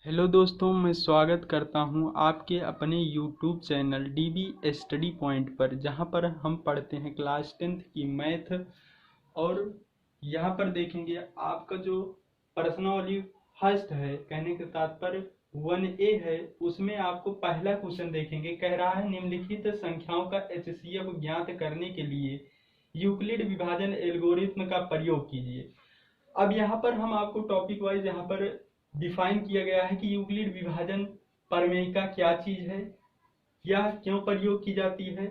Hello दोस्तों, मैं स्वागत करता हूं आपके अपने YouTube channel dB study point पर, जहां पर हम पढ़ते हैं क्लास 10th की मैथ। और यहां पर देखेंगे आपका जो पर्सनली फर्स्ट है, कहने का तात्पर्य 1A है, उसमें आपको पहला क्वेश्चन देखेंगे। कह रहा है निम्नलिखित संख्याओं का एचसीएफ ज्ञात करने के लिए यूक्लिड विभाजन एल्गोरिथ्म का प्रयोग कीजिए। अब यहाँ पर हम आपको टॉपिक वाइज यहाँ पर डिफाइन किया गया है कि यूक्लिड विभाजन प्रमेयिका क्या चीज है, यह क्यों प्रयोग की जाती है,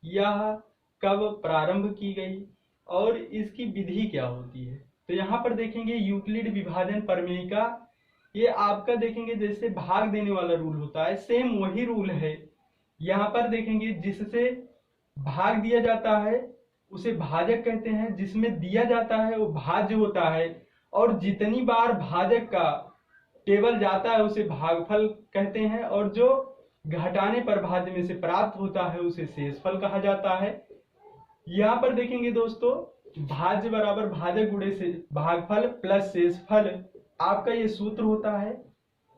यह कब प्रारंभ की गई और इसकी विधि क्या होती है। तो यहाँ पर देखेंगे यूक्लिड विभाजन प्रमेयिका, ये आपका देखेंगे जैसे भाग देने वाला रूल होता है, सेम वही रूल है। यहाँ पर देखेंगे जिससे भाग दिया जाता है उसे भाजक कहते हैं, जिसमें दिया जाता है वो भाज्य होता है, और जितनी बार भाजक का टेबल जाता है उसे भागफल कहते हैं, और जो घटाने पर भाज्य में से प्राप्त होता है उसे शेषफल कहा जाता है। यहाँ पर देखेंगे दोस्तों, भाज्य बराबर भाजक गुणे से भागफल प्लस शेषफल, आपका ये सूत्र होता है।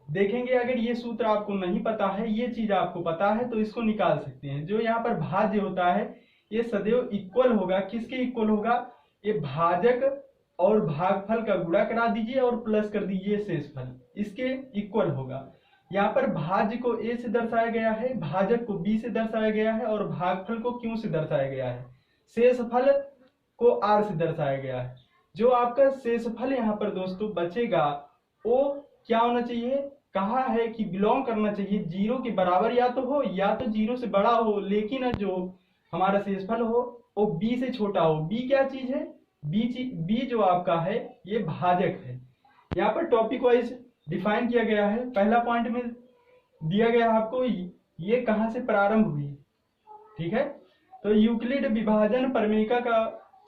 देखेंगे अगर ये सूत्र आपको नहीं पता है, ये चीज आपको पता है तो इसको निकाल सकते हैं। जो यहाँ पर भाज्य होता है ये सदैव इक्वल होगा, किसके इक्वल होगा, ये भाजक और भागफल का गुणा करा दीजिए और प्लस कर दीजिए शेषफल, इसके इक्वल होगा। यहाँ पर भाज्य को a से दर्शाया गया है, भाजक को b से दर्शाया गया है और भागफल को q से दर्शाया गया है, शेषफल को r से दर्शाया गया है। जो आपका शेषफल यहाँ पर दोस्तों बचेगा वो क्या होना चाहिए, कहा है कि बिलोंग करना चाहिए जीरो के बराबर, या तो हो या तो जीरो से बड़ा हो, लेकिन जो हमारा शेषफल हो वो b से छोटा हो। b क्या चीज है, b जो आपका है ये भाजक है। यहाँ पर टॉपिक वाइज डिफाइन किया गया है। पहला पॉइंट में दिया गया है आपको ये कहां से प्रारंभ हुई, ठीक है। तो यूक्लिड विभाजन प्रमेयिका का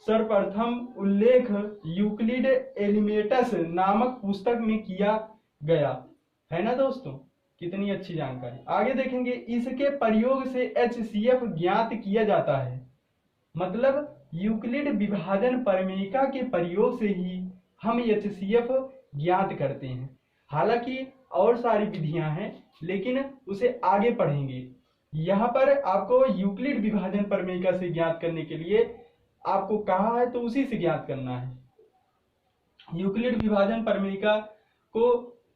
सर्वप्रथम उल्लेख यूक्लिड एलिमेंट्स नामक पुस्तक में किया गया है ना दोस्तों, कितनी अच्छी जानकारी। आगे देखेंगे, इसके प्रयोग से एचसीएफ ज्ञात किया जाता है। मतलब यूक्लिड विभाजन प्रमेयिका के प्रयोग से ही हम एचसीएफ ज्ञात करते हैं। हालांकि और सारी विधियां हैं लेकिन उसे आगे पढ़ेंगे। यहाँ पर आपको यूक्लिड विभाजन प्रमेयिका से ज्ञात करने के लिए आपको कहा है तो उसी से ज्ञात करना है। यूक्लिड विभाजन प्रमेयिका को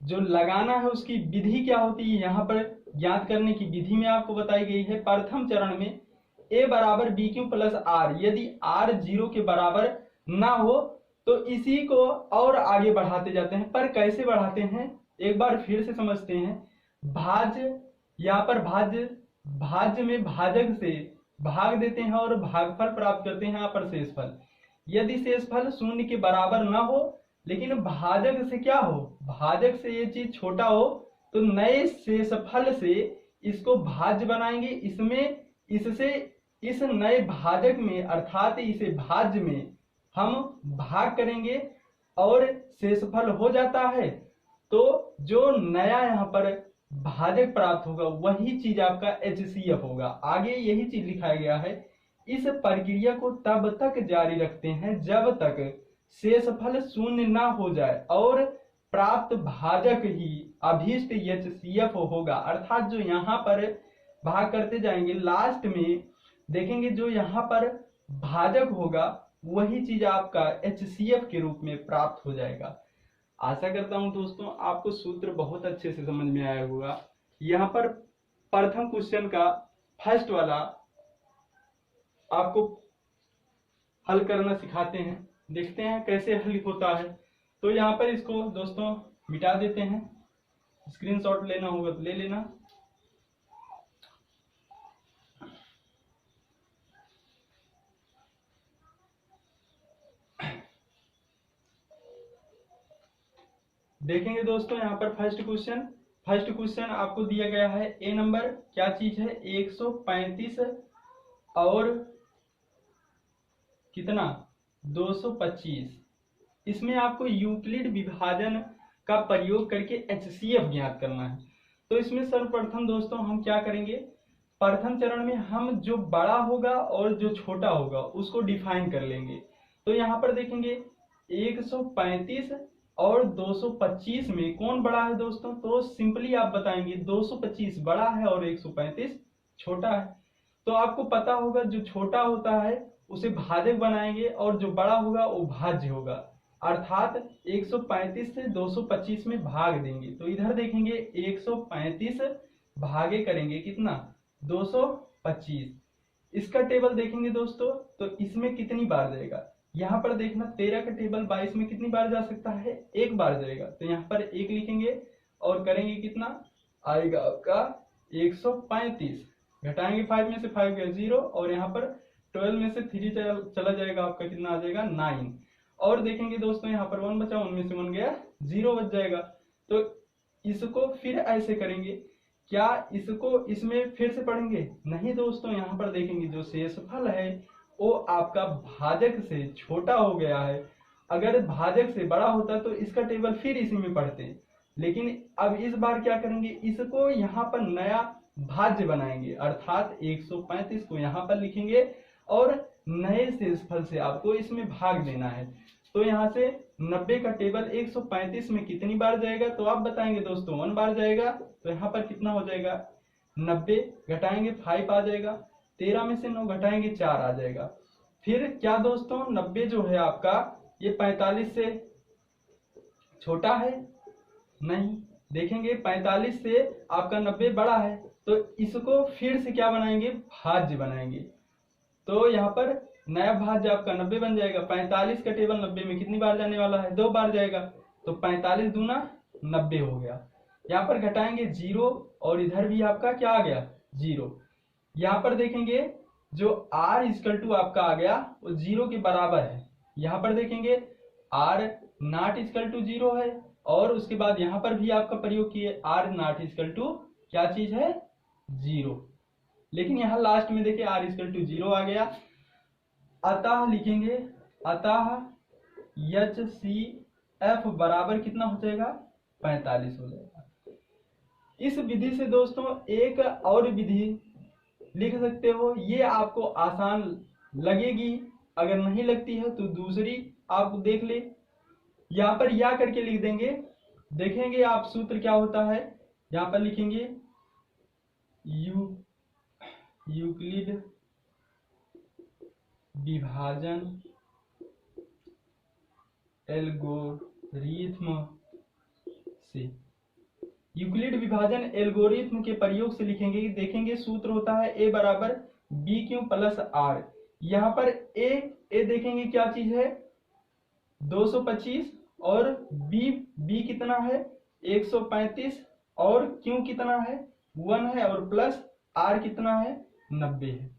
जो लगाना है उसकी विधि क्या होती है, यहाँ पर ज्ञात करने की विधि में आपको बताई गई है। प्रथम चरण में a बराबर बी क्यू प्लस आर, यदि r 0 के बराबर ना हो तो इसी को और आगे बढ़ाते जाते हैं। पर कैसे बढ़ाते हैं एक बार फिर से समझते हैं। भाज्य, यहाँ पर भाज्य में भाजक से भाग देते हैं और भागफल प्राप्त करते हैं, यहाँ पर शेषफल। यदि शेषफल 0 के बराबर ना हो लेकिन भाजक से क्या हो, भाजक से ये चीज छोटा हो, तो नए शेषफल से इसको भाज्य बनाएंगे। इससे इस नए भाजक में अर्थात इसे भाज्य में हम भाग करेंगे और शेषफल हो जाता है। तो जो नया यहाँ पर भाजक प्राप्त होगा वही चीज आपका एचसीएफ होगा। आगे यही चीज लिखाया गया है। इस प्रक्रिया को तब तक जारी रखते हैं जब तक शेषफल 0 ना हो जाए और प्राप्त भाजक ही अभीष्ट एचसीएफ होगा। अर्थात जो यहाँ पर भाग करते जाएंगे लास्ट में देखेंगे जो यहाँ पर भाजक होगा वही चीज आपका एचसीएफ के रूप में प्राप्त हो जाएगा। आशा करता हूं दोस्तों आपको सूत्र बहुत अच्छे से समझ में आया होगा। यहाँ पर प्रथम क्वेश्चन का फर्स्ट वाला आपको हल करना सिखाते हैं, देखते हैं कैसे हल होता है। तो यहाँ पर इसको दोस्तों मिटा देते हैं, स्क्रीनशॉट लेना होगा तो ले लेना। देखेंगे दोस्तों यहाँ पर फर्स्ट क्वेश्चन आपको दिया गया है। ए नंबर क्या चीज है, 135 और कितना 225। इसमें आपको यूक्लिड विभाजन का प्रयोग करके एचसीएफ ज्ञात करना है। तो इसमें सर्वप्रथम दोस्तों हम क्या करेंगे, प्रथम चरण में हम जो बड़ा होगा और जो छोटा होगा उसको डिफाइन कर लेंगे। तो यहाँ पर देखेंगे 135 और 225 में कौन बड़ा है दोस्तों? तो सिंपली आप बताएंगे 225 बड़ा है और 135 छोटा है। तो आपको पता होगा जो छोटा होता है उसे भाजक बनाएंगे और जो बड़ा होगा वो भाज्य होगा, अर्थात 135 से 225 में भाग देंगे। तो इधर देखेंगे 135 भागे करेंगे कितना? 225। इसका टेबल देखेंगे दोस्तों तो इसमें कितनी बार जाएगा? यहाँ पर देखना 13 का टेबल 22 में कितनी बार जा सकता है? एक बार जाएगा। तो यहाँ पर एक लिखेंगे और करेंगे कितना आएगा आपका 135, घटाएंगे 5 में से 5 गया 0 और यहाँ पर 12 में से 3 चला जाएगा, आपका कितना आ जाएगा 9। और देखेंगे दोस्तों यहाँ पर 1 बचा, उनमें से 1 गया 0 बच जाएगा। तो इसको फिर ऐसे करेंगे, क्या इसको इसमें फिर से पढ़ेंगे? नहीं दोस्तों, यहाँ पर देखेंगे जो शेषफल है वो आपका भाजक से छोटा हो गया है। अगर भाजक से बड़ा होता तो इसका टेबल फिर इसी में पढ़ते, लेकिन अब इस बार क्या करेंगे, इसको यहाँ पर नया भाज्य बनाएंगे, अर्थात 135 को यहाँ पर लिखेंगे और नए शेषफल से आपको इसमें भाग देना है। तो यहाँ से 90 का टेबल 135 में कितनी बार जाएगा? तो आप बताएंगे दोस्तों 1 बार जाएगा। तो यहाँ पर कितना हो जाएगा 90 घटाएंगे 5 आ जाएगा, 13 में से 9 घटाएंगे 4 आ जाएगा। फिर क्या दोस्तों 90 जो है आपका ये 45 से छोटा है? नहीं, देखेंगे 45 से आपका 90 बड़ा है। तो इसको फिर से क्या बनाएंगे? भाज्य बनाएंगे। तो यहाँ पर नया भाज्य आपका 90 बन जाएगा। 45 का टेबल 90 में कितनी बार जाने वाला है? 2 बार जाएगा। तो 45 दूना 90 हो गया। यहाँ पर घटाएंगे 0 और इधर भी आपका क्या आ गया 0। यहाँ पर देखेंगे जो r इक्वल टू आपका आ गया वो 0 के बराबर है। यहाँ पर देखेंगे r नॉट इक्वल टू 0 है और उसके बाद यहाँ पर भी आपका प्रयोग किए r नॉट इक्वल टू क्या चीज है 0, लेकिन यहाँ लास्ट में देखिए r इक्वल टू 0 आ गया। अतः लिखेंगे अतः HCF बराबर कितना हो जाएगा 45 हो जाएगा। इस विधि से दोस्तों एक और विधि लिख सकते हो, ये आपको आसान लगेगी, अगर नहीं लगती है तो दूसरी आप देख ले। यहाँ पर या करके लिख देंगे, देखेंगे आप सूत्र क्या होता है। यहाँ पर लिखेंगे यूक्लिड विभाजन एल्गोरिथ्म से, यूक्लिड विभाजन एल्गोरिथ्म के प्रयोग से लिखेंगे। देखेंगे सूत्र होता है a बराबर बी क्यू प्लस आर। यहाँ पर a देखेंगे क्या चीज है 225 और b कितना है 135 और q कितना है 1 है और प्लस r कितना है 90 है।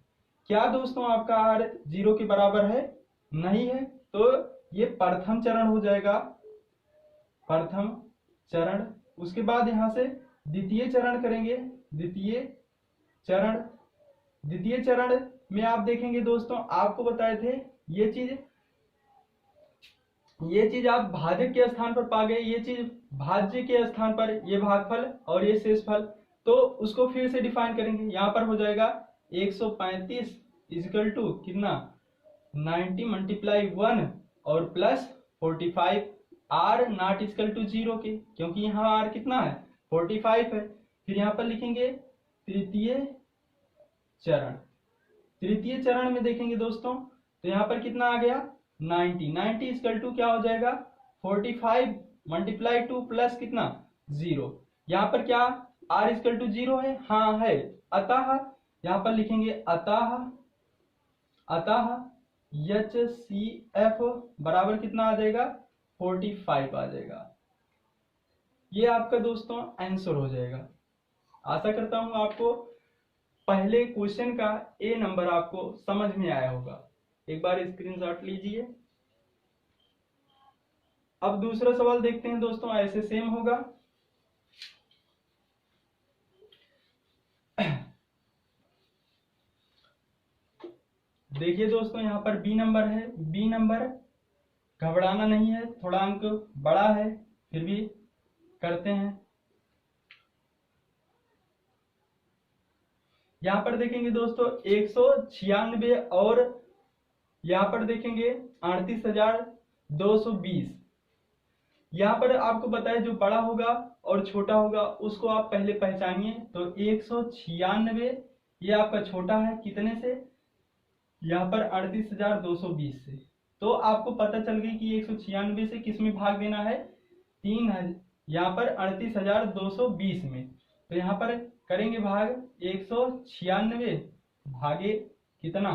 क्या दोस्तों आपका r 0 के बराबर है? नहीं है। तो ये प्रथम चरण हो जाएगा, प्रथम चरण। उसके बाद यहां से द्वितीय चरण करेंगे। द्वितीय चरण में आप देखेंगे दोस्तों आपको बताए थे ये चीज आप भाजक के स्थान पर पा गए, ये चीज भाज्य के स्थान पर ये भागफल और ये शेषफल। तो उसको फिर से डिफाइन करेंगे। यहाँ पर हो जाएगा 135 इक्वल टू कितना 90 मल्टीप्लाई 1 और plus 45 r not equal to 0 के, क्योंकि यहाँ r कितना है 45 है। फिर यहाँ पर लिखेंगे तृतीय चरण में देखेंगे दोस्तों तो यहाँ पर कितना आ गया 90 इक्वल टू क्या हो जाएगा 45 मल्टीप्लाई 2 प्लस कितना 0। यहाँ पर क्या r इक्वल टू 0 है? हाँ है। अतः यहाँ पर लिखेंगे अतः HCF बराबर कितना आ जाएगा 45 आ जाएगा। ये आपका दोस्तों आंसर हो जाएगा। आशा करता हूं आपको पहले क्वेश्चन का ए नंबर आपको समझ में आया होगा। एक बार स्क्रीनशॉट लीजिए। अब दूसरा सवाल देखते हैं दोस्तों, ऐसे सेम होगा। देखिए दोस्तों यहाँ पर बी नंबर है। बी नंबर घबराना नहीं है, थोड़ा अंक बड़ा है, फिर भी करते हैं। यहाँ पर देखेंगे दोस्तों 196 और यहाँ पर देखेंगे 38,220। यहाँ पर आपको पता है जो बड़ा होगा और छोटा होगा उसको आप पहले पहचानिए। तो 196 ये आपका छोटा है कितने से, यहाँ पर 38,220 से। तो आपको पता चल गई कि 196 से किस में भाग देना है, 3 यहाँ पर 38,220 में। तो यहाँ पर करेंगे भाग 196 भागे कितना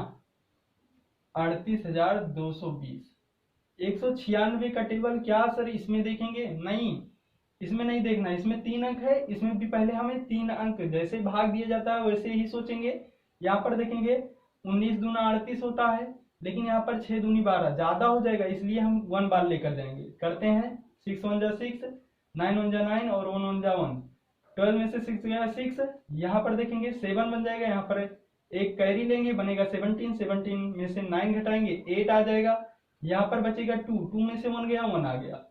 38,220। 196 का टेबल क्या सर इसमें देखेंगे, नहीं इसमें नहीं देखना, इसमें 3 अंक है, इसमें भी पहले हमें 3 अंक जैसे भाग दिया जाता है वैसे ही सोचेंगे। यहाँ पर देखेंगे 19 दूना 38 होता है, लेकिन यहाँ पर 6 दूनी 12 ज्यादा हो जाएगा, इसलिए हम 1 बार लेकर जाएंगे। करते हैं 6 1 जा 6, 9 1 जा 9 और 1 1 जा 1, 12 में से 6 गया 6। यहाँ पर देखेंगे 7 बन जाएगा, यहाँ पर एक कैरी लेंगे बनेगा 17, 17 में से 9 घटाएंगे 8 आ जाएगा। यहाँ पर बचेगा 2, 2 में से 1 गया 1 आ गया।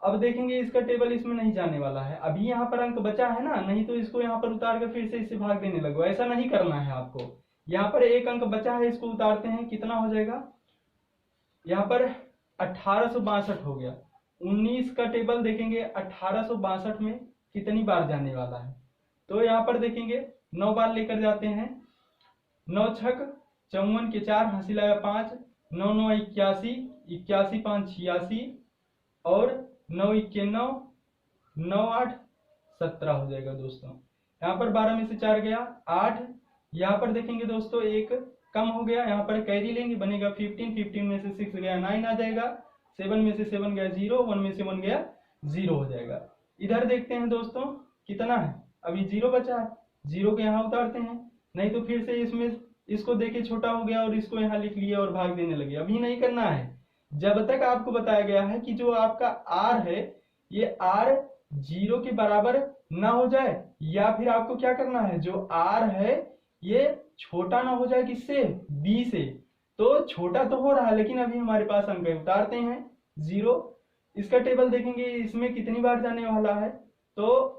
अब देखेंगे इसका टेबल इसमें नहीं जाने वाला है, अभी यहाँ पर अंक बचा है ना, नहीं तो इसको यहाँ पर उतार कर फिर से इससे भाग देने लगो, ऐसा नहीं करना है आपको। यहाँ पर एक अंक बचा है, इसको उतारते हैं, कितना हो जाएगा, यहाँ पर 1862 हो गया। 19 का टेबल देखेंगे 1862 में कितनी बार जाने वाला है, तो यहाँ पर देखेंगे 9 बार लेकर जाते हैं। 9 छक 54 के 4 हंसी लाया 5, 9 9 81, 81 5 86 और 9 91 9 8 17 हो जाएगा दोस्तों। यहाँ पर 12 में से 4 गया 8। यहाँ पर देखेंगे दोस्तों एक कम हो गया, यहाँ पर कैरी लेंगे बनेगा 15, 15 में से 6 गया 9 आ जाएगा, 7 में से 7 गया 0, 1 में से 1 गया 0 हो जाएगा। इधर देखते हैं दोस्तों कितना है, अभी 0 बचा है, 0 को यहाँ उतारते हैं, नहीं तो फिर से इसमें इसको देखे छोटा हो गया और इसको यहाँ लिख लिया और भाग देने लगे। अभी नहीं करना है, जब तक आपको बताया गया है कि जो आपका r है ये r 0 के बराबर ना हो जाए, या फिर आपको क्या करना है, जो r है ये छोटा ना हो जाए किससे, b से। तो छोटा तो हो रहा है लेकिन अभी हमारे पास अंक है, उतारते हैं 0। इसका टेबल देखेंगे इसमें कितनी बार जाने वाला है, तो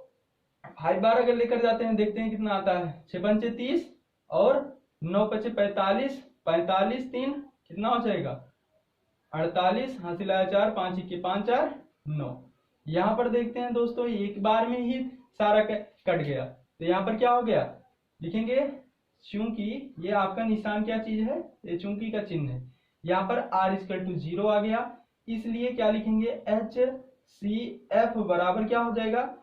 5 बार अगर लेकर जाते हैं देखते हैं कितना आता है, 6 पंचे 30 और 9 पचे 45, 45 3 कितना हो जाएगा 48, हासिल आया 4, 5 के 5 4 9। यहाँ पर देखते हैं दोस्तों एक बार में ही सारा कट गया, तो यहाँ पर क्या हो गया, लिखेंगे चूंकि ये आपका निशान क्या चीज है, ये चूंकि का चिन्ह है। यहाँ पर r इक्वल टू 0 आ गया, इसलिए क्या लिखेंगे HCF बराबर क्या हो जाएगा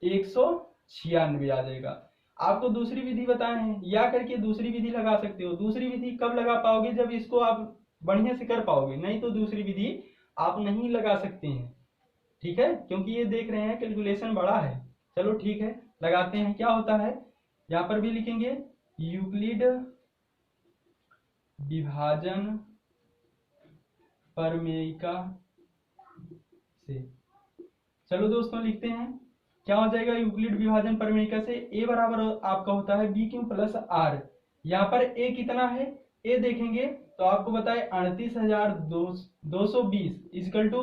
196 आ जाएगा। आपको दूसरी विधि बताए हैं, या करके दूसरी विधि लगा सकते हो। दूसरी विधि कब लगा पाओगे, जब इसको आप बढ़िया से कर पाओगे, नहीं तो दूसरी विधि आप नहीं लगा सकते हैं, ठीक है, क्योंकि ये देख रहे हैं कैलकुलेशन बड़ा है। चलो ठीक है लगाते हैं, क्या होता है यहाँ पर भी लिखेंगे यूक्लिड विभाजन प्रमेयिका से। चलो दोस्तों लिखते हैं, क्या हो जाएगा यूक्लिड विभाजन प्रमेयिका से, a बराबर आपका होता है b क्यू प्लस r। यहाँ पर a कितना है, a देखेंगे तो आपको बताए 38,220 इक्वल टू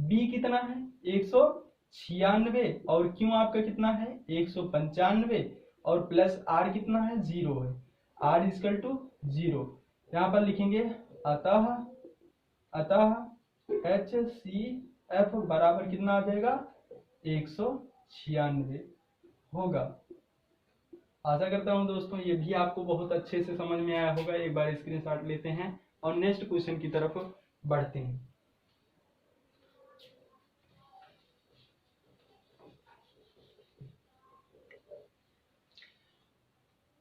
b कितना है 196 और क्यों आपका कितना है 195 और प्लस r कितना है 0 है, r इक्वल टू 0। यहाँ पर लिखेंगे अतः HCF बराबर कितना आ जाएगा 196 होगा। आशा करता हूं दोस्तों ये भी आपको बहुत अच्छे से समझ में आया होगा। एक बार स्क्रीनशॉट लेते हैं और नेक्स्ट क्वेश्चन की तरफ बढ़ते हैं।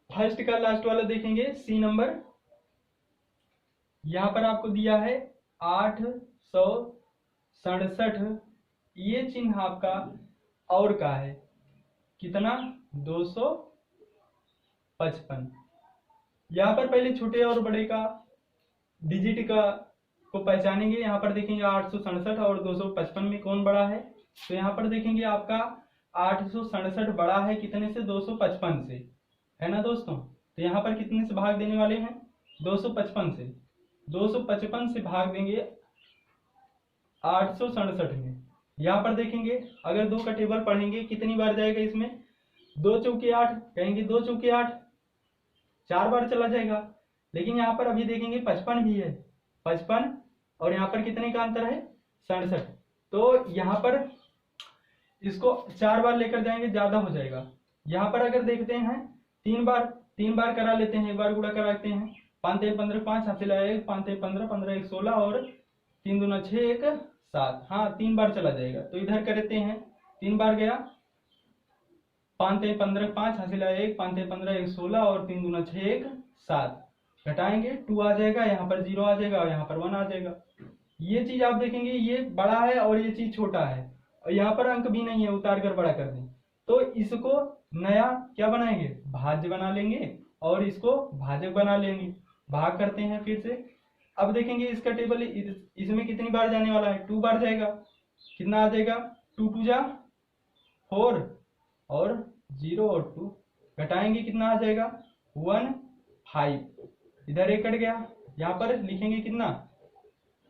फर्स्ट का लास्ट वाला देखेंगे, सी नंबर। यहां पर आपको दिया है 867, ये चिन्ह आपका और का है कितना 255। यहाँ पर पहले छोटे और बड़े का डिजिट का को पहचानेंगे। यहाँ पर देखेंगे 867 और 255 में कौन बड़ा है, तो यहाँ पर देखेंगे आपका 867 बड़ा है कितने से 255 से, है ना दोस्तों। तो यहाँ पर कितने से भाग देने वाले हैं 255 से, 255 से भाग देंगे 867 में। यहाँ पर देखेंगे अगर 2 का टेबल पढ़ेंगे कितनी बार जाएगा इसमें, 2 चौके 8 कहेंगे, 2 चौके 8 4 बार चला जाएगा। लेकिन यहाँ पर अभी देखेंगे 55 भी है, 55 और यहाँ पर कितने का अंतर है 67, तो यहाँ पर इसको 4 बार लेकर जाएंगे, ज्यादा हो जाएगा। यहाँ पर अगर देखते हैं 3 बार करा लेते हैं, एक बार गुणा कराते हैं। 5 3 15 5 हासिल आएगा, 5 3 15 15 1 16 और 3 दूना 6 1 7। हाँ 3 बार चला जाएगा, तो इधर करते हैं। 3 बार गया, 5 3 15 5 हासिल आएगा 1, 5 3 15 1 16 और 3 दूना 6 1 7। घटाएंगे 2 आ जाएगा, यहाँ पर 0 आ जाएगा और यहाँ पर 1 आ जाएगा। ये चीज आप देखेंगे ये बड़ा है और ये चीज छोटा है, और यहाँ पर अंक भी नहीं है, उतार कर बड़ा कर दें। तो इसको नया क्या बनाएंगे, भाज्य बना लेंगे और इसको भाजक बना लेंगे। भाग करते हैं फिर से। अब देखेंगे इसका टेबल, इसमें कितनी बार जाने वाला है, 2 बार जाएगा। कितना आ जाएगा, 2 2 जा 4 और 0 और 2। घटाएंगे कितना आ जाएगा, 1 5। इधर एक कट गया, यहाँ पर लिखेंगे कितना,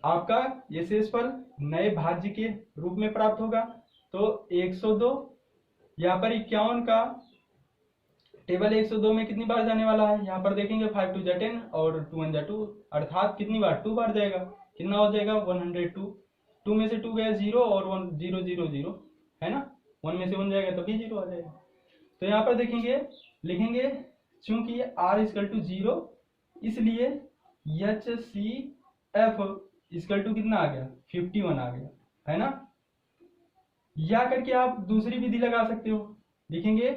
आपका ये शेषफल नए भाज्य के रूप में प्राप्त होगा। तो 102, यहाँ पर 51 का टेबल 102 में कितनी बार जाने वाला है, यहाँ पर देखेंगे 5 2 जा 10 और 2 1 जा 2, अर्थात कितनी बार, 2 बार जाएगा। कितना हो जाएगा, 102। 2 में से 2 गया 0 और 1 0 0 0 है ना, 1 में से 1 जाएगा तभी 0 आ जाएगा। तो यहाँ पर देखेंगे लिखेंगे, चूंकि r इक्वल टू 0 इसलिए HCF इक्वल टू कितना आ गया, 51 आ गया, है ना। या करके आप दूसरी विधि लगा सकते हो, लिखेंगे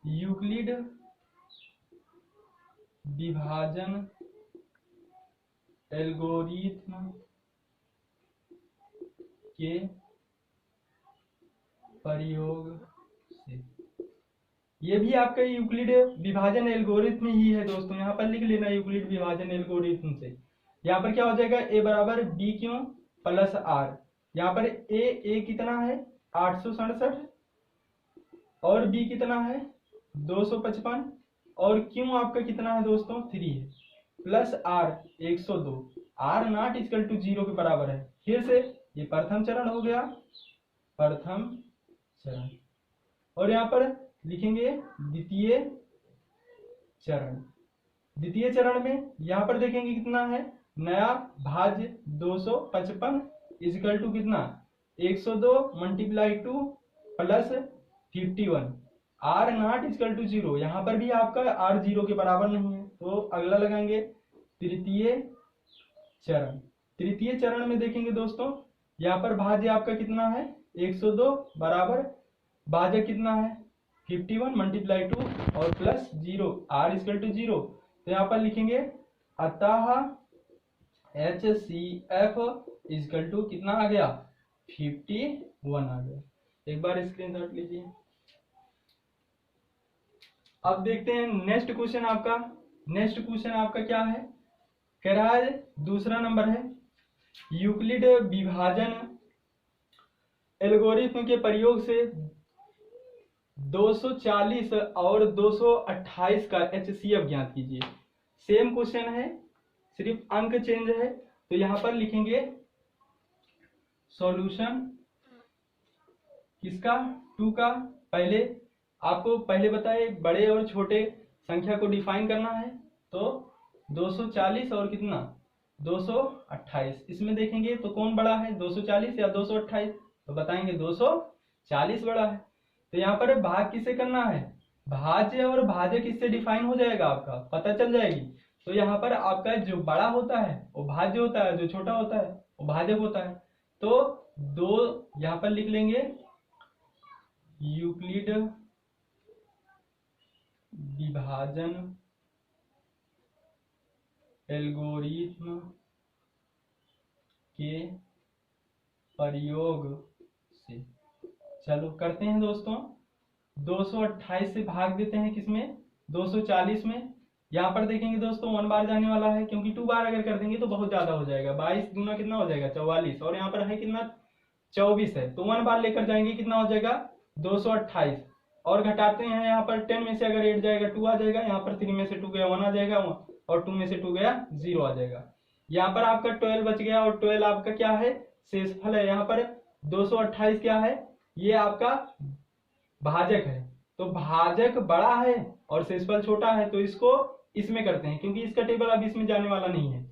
यूक्लिड विभाजन एल्गोरिथ्म के प्रयोग से। ये भी आपका यूक्लिड विभाजन एल्गोरिथ्म ही है दोस्तों, यहाँ पर लिख लेना यूक्लिड विभाजन एल्गोरिथ्म से। यहाँ पर क्या हो जाएगा, a बराबर b क्यों प्लस r। यहाँ पर a कितना है 867 और b कितना है 255 और q आपका कितना है दोस्तों 3 है, plus r 102। r not equal to 0 के बराबर है। फिर से ये प्रथम चरण हो गया, प्रथम चरण। और यहाँ पर लिखेंगे द्वितीय चरण। द्वितीय चरण में यहाँ पर देखेंगे कितना है, नया भाज्य 255 इक्वल टू कितना 102 multiply 2 plus 51। r not equal to 0, यहाँ पर भी आपका r 0 के बराबर नहीं है, तो अगला लगाएंगे तृतीय चरण। तृतीय चरण में देखेंगे दोस्तों, यहाँ पर भाज्य आपका कितना है 102 बराबर भाजक कितना है 51 मल्टीप्लाई 2 और प्लस 0, r इक्वल टू 0। तो यहाँ पर लिखेंगे अतः HCF इक्वल टू कितना आ गया 51 आ गया। एक बार स्क्रीनशॉट लीजिए। अब देखते हैं नेक्स्ट क्वेश्चन आपका। नेक्स्ट क्वेश्चन आपका क्या है, कह रहा है दूसरा नंबर है, यूक्लिड विभाजन एल्गोरिथ्म के प्रयोग से 240 और 228 का HCF ज्ञात कीजिए। सेम क्वेश्चन है, सिर्फ अंक चेंज है। तो यहां पर लिखेंगे सॉल्यूशन किसका 2 का। पहले आपको बताए बड़े और छोटे संख्या को डिफाइन करना है, तो 240 और कितना 228। इसमें देखेंगे तो कौन बड़ा है 240 या 228, तो बताएंगे 240 बड़ा है। तो यहाँ पर भाग किसे करना है, भाज्य और भाजक किससे डिफाइन हो जाएगा, आपका पता चल जाएगी। तो यहाँ पर आपका जो बड़ा होता है वो भाज्य होता है, जो छोटा होता है वो भाजक होता है। तो दो यहाँ पर लिख लेंगे यूक्लिड विभाजन एल्गोरिथ्म के प्रयोग से। चलो करते हैं दोस्तों, 228 से भाग देते हैं किसमें 240 में। यहाँ पर देखेंगे दोस्तों 1 बार जाने वाला है, क्योंकि 2 बार अगर कर देंगे तो बहुत ज्यादा हो जाएगा। 22 दूना कितना हो जाएगा 44 और यहाँ पर है कितना 24 है, तो 1 बार लेकर जाएंगे कितना हो जाएगा 228 और घटाते हैं। यहाँ पर 10 में से अगर 8 जाएगा 2 आ जाएगा, यहाँ पर 3 में से 2 गया 1 आ जाएगा और 2 में से 2 गया 0 आ जाएगा। यहाँ पर आपका 12 बच गया और 12 आपका क्या है शेषफल है। यहाँ पर 228 क्या है, ये आपका भाजक है, तो भाजक बड़ा है और शेषफल छोटा है, तो इसको इसमें करते हैं क्योंकि इसका टेबल अब इसमें जाने वाला नहीं है।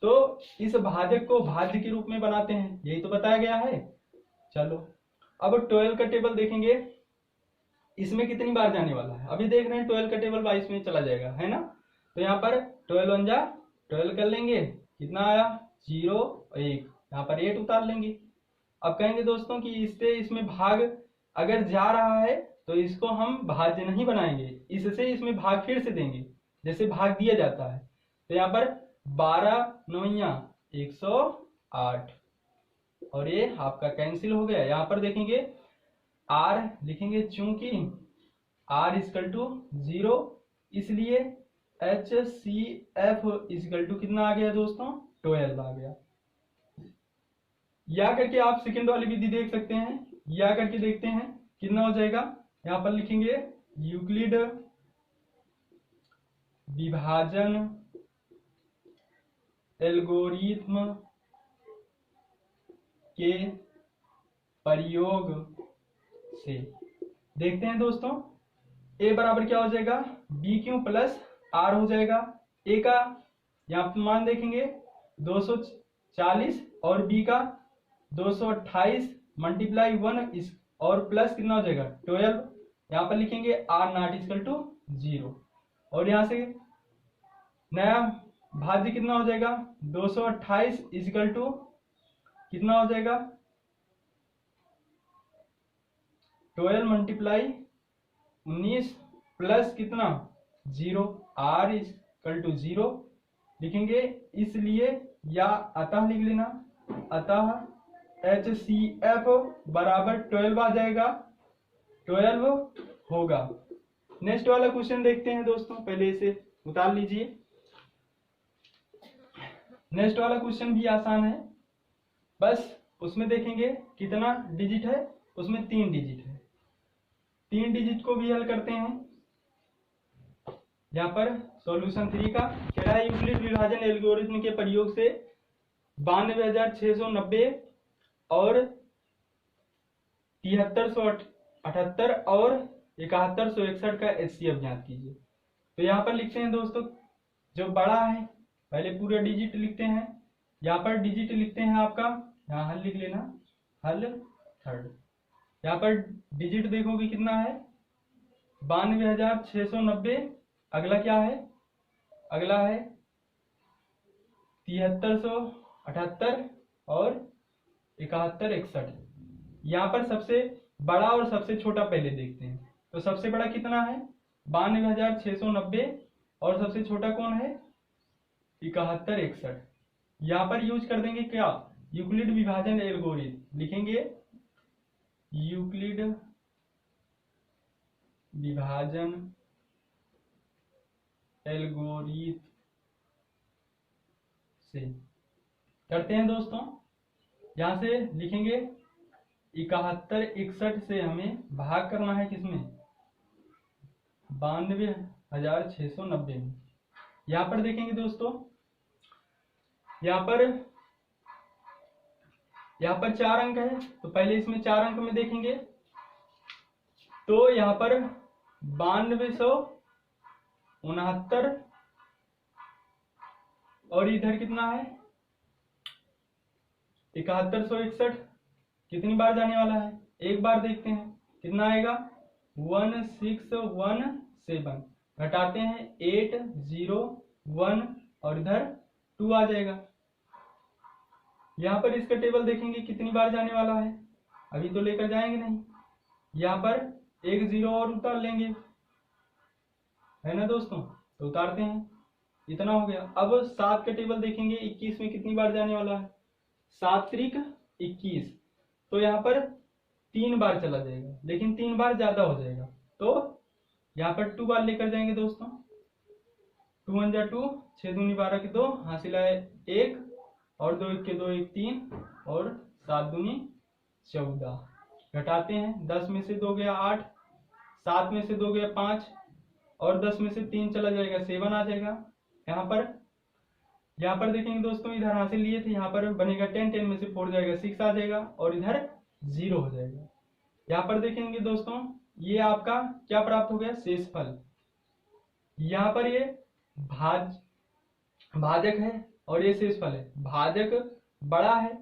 तो इस भाजक को भाज्य के रूप में बनाते हैं, यही तो बताया गया है। चलो अब 12 का टेबल देखेंगे, इसमें कितनी बार जाने वाला है। अभी देख रहे हैं 12 का टेबल 22 में चला जाएगा, है ना। तो यहाँ पर 12 वन जा 12 कर लेंगे, कितना आया 0 1, यहाँ पर 8 उतार लेंगे। अब कहेंगे दोस्तों कि इससे इसमें भाग अगर जा रहा है तो इसको हम भाज्य नहीं बनाएंगे, इससे इसमें भाग फिर से देंगे जैसे भाग दिया जाता है। तो यहाँ पर 12 9 108 और ये आपका कैंसिल हो गया। यहाँ पर देखेंगे r लिखेंगे, चूंकि r इक्वल टू 0, इसलिए HCF इक्वल टू कितना आ गया दोस्तों 12 आ गया। या करके आप सेकेंड वाली विधि देख सकते हैं, या करके देखते हैं कितना हो जाएगा। यहाँ पर लिखेंगे यूक्लिड विभाजन एल्गोरिथ्म के प्रयोग से देखते हैं दोस्तों, a बराबर क्या हो जाएगा BQ प्लस R हो जाएगा। a का यहाँ पर मान देखेंगे 240 और b का 228 मल्टीप्लाई 1 और प्लस कितना हो जाएगा 12। यहाँ पर लिखेंगे R नॉट इक्वल टू 0 और यहाँ से नया भाज्य कितना हो जाएगा 228 इक्वल टू कितना हो जाएगा 12 मल्टीप्लाई 19 प्लस कितना 0, R इक्वल टू 0 लिखेंगे। इसलिए या अतः लिख लेना, अतः HCF बराबर 12 आ जाएगा, 12 होगा। नेक्स्ट वाला क्वेश्चन देखते हैं दोस्तों, पहले इसे उतार लीजिए। नेक्स्ट वाला क्वेश्चन भी आसान है, बस उसमें देखेंगे कितना डिजिट है, उसमें 3 डिजिट है। 3 डिजिट को भी हल करते हैं। यहाँ पर सॉल्यूशन 3 का कह है यूक्लिड विभाजन एल्गोरिथ्म के प्रयोग से 92,690 और 7378 और 7161 का HCF ज्ञात कीजिए। तो यहाँ पर लिखते हैं दोस्तों, जो बड़ा है पहले पूरा डिजिट लिखते हैं। यहाँ पर डिजिट लिखते हैं आपका, यहाँ हल लिख लेना, हल थर्ड। यहाँ पर डिजिट देखोगे कितना है 92,690, अगला क्या है, अगला है 7378 और 7161। यहाँ पर सबसे बड़ा और सबसे छोटा पहले देखते हैं। तो सबसे बड़ा कितना है 92,690 और सबसे छोटा कौन है 7161। यहाँ पर यूज कर देंगे क्या यूक्लिड विभाजन एल्गोरिथ्म, लिखेंगे यूक्लिड विभाजन एल्गोरिथ्म से करते हैं दोस्तों। यहां से लिखेंगे 7161 से हमें भाग करना है किसमें 92,690 में। यहाँ पर देखेंगे दोस्तों, यहाँ पर 4 अंक है, तो पहले इसमें 4 अंक में देखेंगे। तो यहाँ पर 9269 और इधर कितना है 7161, कितनी बार जाने वाला है, एक बार देखते हैं कितना आएगा 1617। घटाते हैं 801 और इधर 2 आ जाएगा। यहाँ पर इसका टेबल देखेंगे कितनी बार जाने वाला है, अभी तो लेकर जाएंगे नहीं, यहाँ पर 1 0 और उतार लेंगे, है ना दोस्तों। तो उतारते हैं, इतना हो गया। अब 7 का टेबल देखेंगे 21 में कितनी बार जाने वाला है 7 त्रिक 21। तो यहाँ पर 3 बार चला जाएगा, लेकिन 3 बार ज्यादा हो जाएगा, तो यहाँ पर 2 बार लेकर जाएंगे दोस्तों। 2 1 जा 2, 6 दूनी 12 के 2, हासिल है 1 और 2 1 के 2 1 3 और 7 दूनी 14। घटाते हैं, 10 में से 2 गया 8, 7 में से 2 गया 5 और 10 में से 3 चला जाएगा 7 आ जाएगा। यहाँ पर देखेंगे दोस्तों, इधर हासिल लिए थे, यहाँ पर बनेगा 10, 10 में से 4 जाएगा 6 आ जाएगा और इधर 0 हो जाएगा। यहाँ पर देखेंगे दोस्तों, ये आपका क्या प्राप्त हो गया शेषफल। यहाँ पर ये भाजक है और ये शेषफल है, भाजक बड़ा है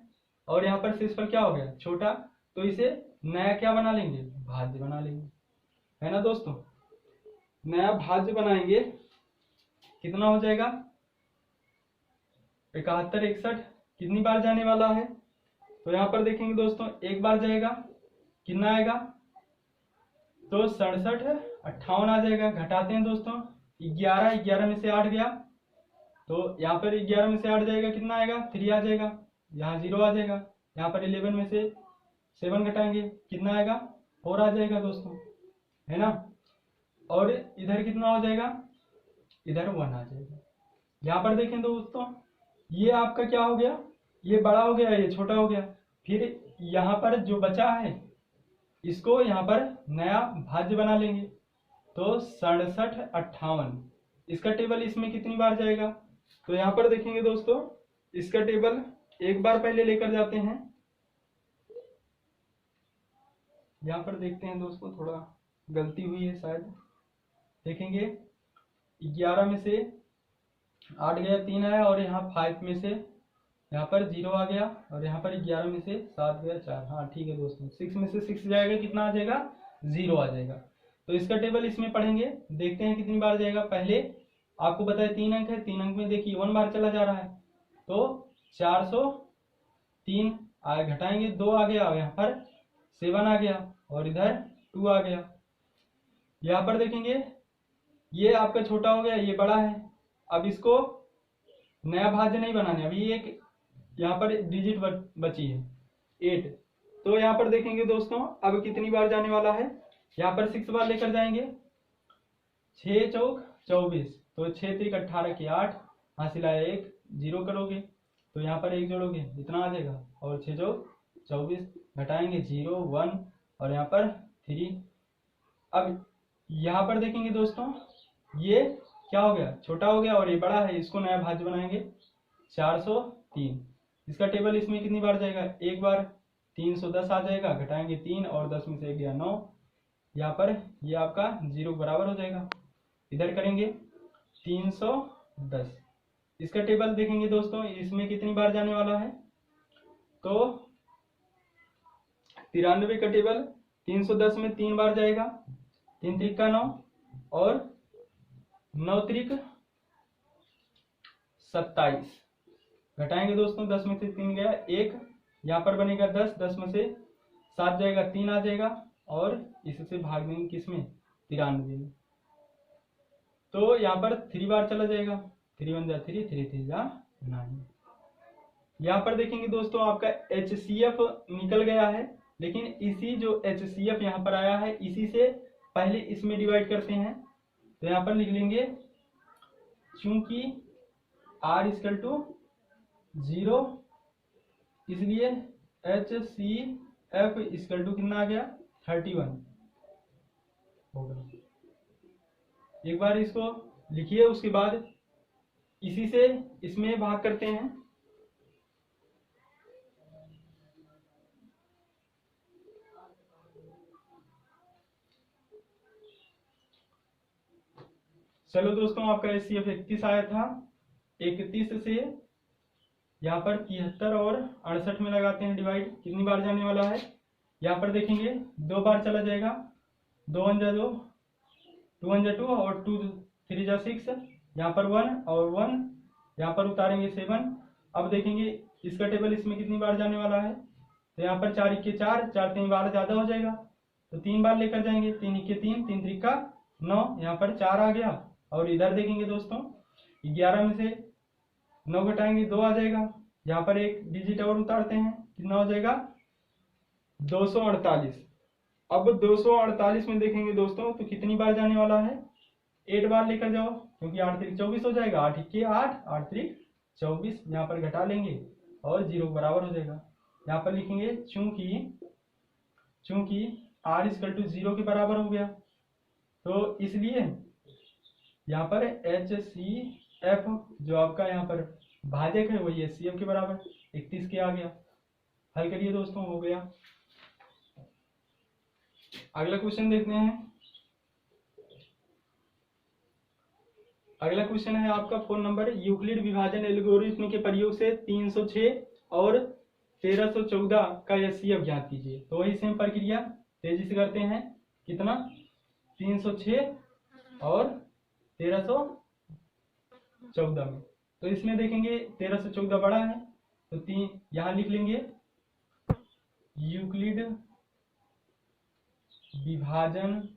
और यहाँ पर शेषफल क्या हो गया, छोटा, तो इसे नया क्या बना लेंगे, भाज्य बना लेंगे, है ना दोस्तों। नया भाज्य बनाएंगे, कितना हो जाएगा, 71 61 कितनी बार जाने वाला है, तो यहाँ पर देखेंगे दोस्तों एक बार जाएगा, कितना आएगा, तो 67 58 आ जाएगा। घटाते हैं दोस्तों, 11 में से 8 गया, तो यहाँ पर 11 में से 8 जाएगा, कितना आएगा, 3 आ जाएगा, यहाँ 0 आ जाएगा। यहाँ पर 11 में से 7 घटाएंगे, कितना आएगा, 4 आ जाएगा दोस्तों, है ना। और इधर कितना हो जाएगा, इधर 1 आ जाएगा। यहाँ पर देखें दोस्तों, ये आपका क्या हो गया, ये बड़ा हो गया, ये छोटा हो गया। फिर यहाँ पर जो बचा है इसको यहाँ पर नया भाज्य बना लेंगे, तो 67 58, इसका टेबल इसमें कितनी बार जाएगा, तो यहाँ पर देखेंगे दोस्तों, इसका टेबल एक बार पहले लेकर जाते हैं। यहाँ पर देखते हैं दोस्तों, थोड़ा गलती हुई है शायद, देखेंगे 11 में से 8 गया, 3 आया, और यहाँ 5 में से यहाँ पर 0 आ गया, और यहाँ पर 11 में से 7 गया, 4, हाँ ठीक है दोस्तों, 6 में से 6 जाएगा, कितना आ जाएगा, 0 आ जाएगा। तो इसका टेबल इसमें पढ़ेंगे, देखते हैं कितनी बार जाएगा। पहले आपको बताया 3 अंक है, 3 अंक में देखिए 1 बार चला जा रहा है, तो 403 घटाएंगे, 2 आ गया, यहाँ पर 7 आ गया, और इधर 2 आ गया। यहाँ पर देखेंगे ये आपका छोटा हो गया, ये बड़ा है। अब इसको नया भाज्य नहीं बनाने, अभी एक यहाँ पर डिजिट बची है 8, तो यहाँ पर देखेंगे दोस्तों अब कितनी बार जाने वाला है, यहाँ पर 6 बार लेकर जाएंगे, 6 चौक 24, तो 6 3 18 की 8, हासिल आया 1, 0 करोगे तो यहाँ पर 1 जोड़ोगे, इतना आ जाएगा, और 6 चौक 24, घटाएंगे 0 1, और यहाँ पर 3। अब यहाँ पर देखेंगे दोस्तों, ये क्या हो गया, छोटा हो गया, और ये बड़ा है, इसको नया भाज्य बनाएंगे, 403, इसका टेबल इसमें कितनी बार जाएगा, एक बार, 310 आ जाएगा, घटाएंगे 3, और 10 में से 1 गया 9, यहाँ पर ये आपका 0 बराबर हो जाएगा। इधर करेंगे 310, इसका टेबल देखेंगे दोस्तों, इसमें कितनी बार जाने वाला है, तो 93 का टेबल 310 में 3 बार जाएगा, 3 त्रिक का 9, और 9 त्रिक 27, घटाएंगे दोस्तों, 10 में से 3 गया 1, यहाँ पर बनेगा 10, 10 में से 7 जाएगा, 3 आ जाएगा, और इससे भाग देंगे किसमें, 93 में, तो यहाँ पर 3 बार चला जाएगा, 3 1 जा 3, 3 3 जा 9। यहाँ पर देखेंगे दोस्तों आपका HCF निकल गया है, लेकिन इसी जो HCF यहाँ पर आया है इसी से पहले इसमें डिवाइड करते हैं, तो यहाँ पर लिख लेंगे, चूंकि R इक्वल टू 0, इसलिए HCF इक्वल टू कितना आ गया, 31 होगा। एक बार इसको लिखिए, उसके बाद इसी से इसमें भाग करते हैं, चलो दोस्तों, आपका HCF 31 आया था, 31 से यहाँ पर 73 और 68 में लगाते हैं डिवाइड, कितनी बार जाने वाला है, यहाँ पर देखेंगे 2 बार चला जाएगा, 2 1 जा 2, 2 1 जा 2, और 2 3 जा 6, यहाँ पर 1 और 1, यहाँ पर उतारेंगे 7। अब देखेंगे इसका टेबल इसमें कितनी बार जाने वाला है, तो यहाँ पर 4 1 4, 4 3 बार ज्यादा हो जाएगा, तो 3 बार लेकर जाएंगे, 3 1 3, 3 3 का 9, यहाँ पर 4 आ गया, और इधर देखेंगे दोस्तों 11 में से 9 घटाएंगे 2 आ जाएगा, यहाँ पर एक डिजिट और उतारते हैं, कितना हो जाएगा, 248। अब 248 में देखेंगे दोस्तों तो कितनी बार जाने वाला है, 8 बार लेकर जाओ, क्योंकि 8 3 24 हो जाएगा, 8 1 8, 8 3 24, यहाँ पर घटा लेंगे और 0 बराबर हो जाएगा। यहाँ पर लिखेंगे चूंकि R इक्वल टू 0 के बराबर हो गया, तो इसलिए यहाँ पर HCF जो आपका यहाँ पर भाजक है वही HCF के बराबर 31 के आ गया। हल करिए दोस्तों, हो गया। अगला क्वेश्चन देखते हैं। अगला क्वेश्चन है आपका 4 नंबर, यूक्लिड विभाजन एल्गोरिथ्म के प्रयोग से 306 और 1314 का एचसीएफ ज्ञात कीजिए। तो वही सेम प्रक्रिया तेजी से करते हैं। कितना? 306 और 1314 में। तो इसमें देखेंगे 1314 बड़ा है, तो यहां लिख लेंगे यूक्लिड विभाजन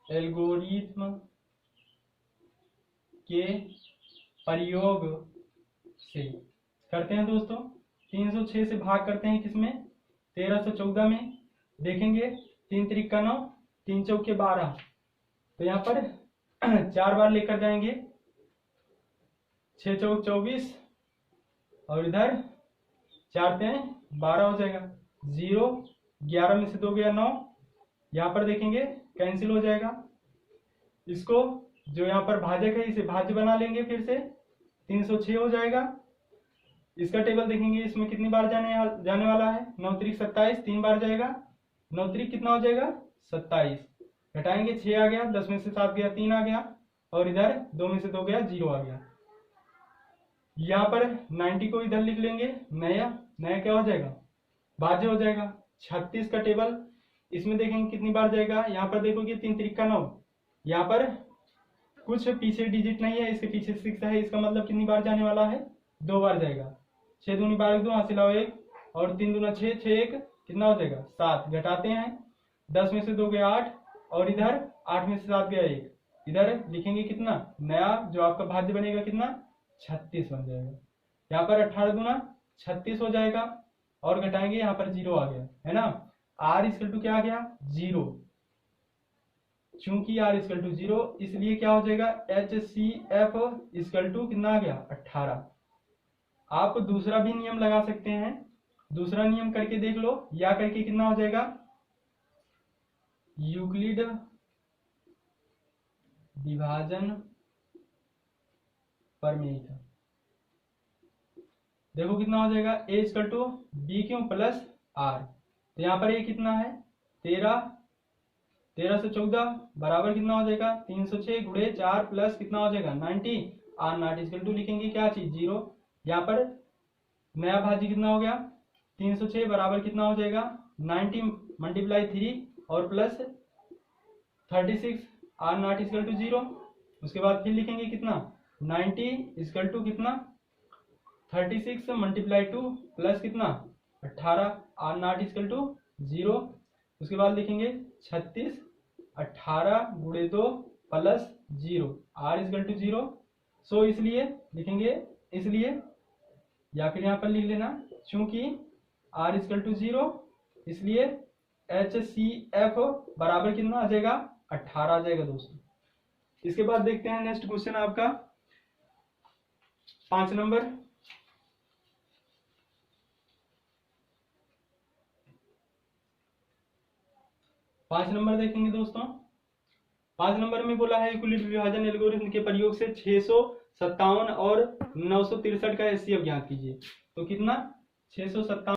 एल्गोरिथ्म के प्रयोग से करते हैं दोस्तों। 306 से भाग करते हैं किसमें? 1314 में। देखेंगे 3 त्रिक 9, 3 चौके 12, तो यहाँ पर 4 बार लेकर जाएंगे, 6 चौक 24 और इधर 4 तें 12 हो जाएगा। 0, 11 में से 2 गया 9, यहाँ पर देखेंगे कैंसिल हो जाएगा। इसको जो यहाँ पर भाजक है इसे भाज्य बना लेंगे, फिर से 306 हो जाएगा। इसका टेबल देखेंगे, इसमें कितनी बार जाने वाला है? 9 त्रिक 27, 3 बार जाएगा। 9 त्रिक कितना हो जाएगा? 27। घटाएंगे 6 आ गया, 10 में से 7 गया 3 आ गया, और इधर 2 में से 2 गया 0 आ गया। यहाँ पर 90 को इधर लिख लेंगे, नया क्या हो जाएगा? भाज्य हो जाएगा। 36 का टेबल इसमें देखेंगे कितनी बार जाएगा। यहाँ पर देखोगे 3 त्रिक 9, यहाँ पर कुछ पीछे डिजिट नहीं है, इसके पीछे 6 है, इसका मतलब कितनी बार जाने वाला है? 2 बार जाएगा। 6 दूनी 12, 2 हासिल 1 और 3 दूना 6, 6 1 कितना हो जाएगा? 7। घटाते हैं, 10 में से 2 गया 8 और इधर 8 में से 7 गया 1। इधर लिखेंगे कितना? नया जो आपका भाज्य बनेगा कितना? 36 बन जाएगा। यहाँ पर 18 दूना 36 हो जाएगा, और घटाएंगे यहाँ पर 0 आ गया है ना। r इक्वल टू क्या आ गया? 0। चूंकि r इक्वल टू 0 इसलिए क्या हो जाएगा? HCF इक्वल टू कितना आ गया? 18। आप दूसरा भी नियम लगा सकते हैं, दूसरा नियम करके देख लो, या करके कितना हो जाएगा? यूक्लिड विभाजन प्रमेय था। देखो कितना हो जाएगा? a इक्वल टू बी क्यों प्लस r। तो यहाँ पर ये कितना है? 1314 बराबर कितना हो जाएगा? 306 गुणे 4 प्लस कितना हो जाएगा? 90। r नॉट इक्वल टू लिखेंगे क्या चीज? 0। यहाँ पर नया भाज्य कितना हो गया? 306 बराबर कितना हो जाएगा? 90 मल्टीप्लाई 3 और plus 36, r not equal to 0। उसके बाद फिर लिखेंगे कितना? 90 इक्वल टू कितना? 36 मल्टीप्लाई 2 प्लस कितना? 18, r नॉट इक्वल टू 0। उसके बाद लिखेंगे 36, 18 गुणे 2 प्लस 0, r इक्वल टू 0। सो इसलिए लिखेंगे, इसलिए या फिर यहाँ पर लिख लेना, चूंकि r इक्वल टू 0 इसलिए HCF बराबर कितना आ जाएगा? 18 आ जाएगा दोस्तों। इसके बाद देखते हैं नेक्स्ट क्वेश्चन आपका 5 नंबर। 5 नंबर देखेंगे दोस्तों। 5 नंबर में बोला है यूक्लिड विभाजन एल्गोरिथ्म के प्रयोग से 657 और 963 का एचसीएफ ज्ञात कीजिए। तो कितना? 657